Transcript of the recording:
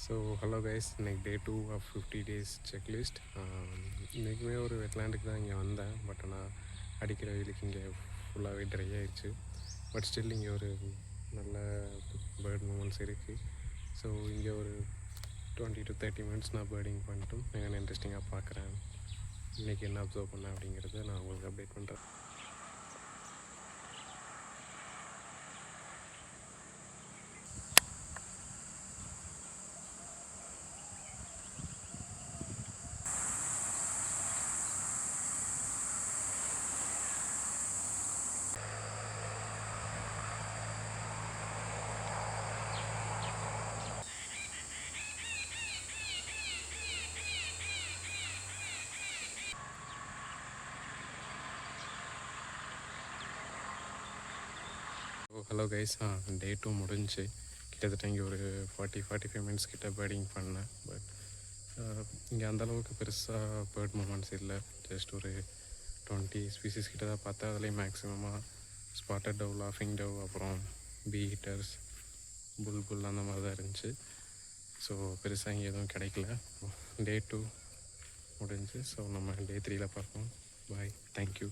So hello guys, இன்னைக்கு டே 2 of 50 days checklist. இன்றைக்குமே ஒரு வெட்லாண்டுக்கு தான் இங்கே வந்தேன். பட் ஆனால் அடிக்கிற வெயிலுக்கு இங்கே ஃபுல்லாகவே ட்ரை ஆயிடுச்சு. பட் ஸ்டில் இங்கே ஒரு நல்ல பேர்ட் மூமெண்ட்ஸ் இருக்குது. ஸோ இங்கே ஒரு 20 to 30 மினிட்ஸ் நான் பேர்டிங் பண்ணிட்டு என்னென்ன இன்ட்ரெஸ்டிங்காக பார்க்குறேன், இன்றைக்கி என்ன அப்சர்வ் பண்ணேன் அப்படிங்கிறத நான் உங்களுக்கு அப்டேட் பண்ணுறேன். ஹலோ கைஸ், டே 2 முடிஞ்சு கிட்டத்தட்ட இங்கே ஒரு 45 மினிட்ஸ் கிட்ட பேர்டிங் பண்ணேன். பட் இங்கே அந்தளவுக்கு பெருசாக பேர்ட் மூமெண்ட்ஸ் இல்லை. ஜஸ்ட் ஒரு 20 ஸ்பீசிஸ் கிட்ட தான் பார்த்தேன். அதுலேயும் மேக்ஸிமமாக ஸ்பாட்டட் டவ், லாஃபிங் டவ், அப்புறம் பீ ஹீட்டர்ஸ், புல் அந்த மாதிரி தான் இருந்துச்சு. ஸோ பெருசாக இங்கே எதுவும் கிடைக்கல. டே 2 முடிஞ்சு. ஸோ நம்ம டே 3ல் பார்ப்போம். பாய், தேங்க்யூ.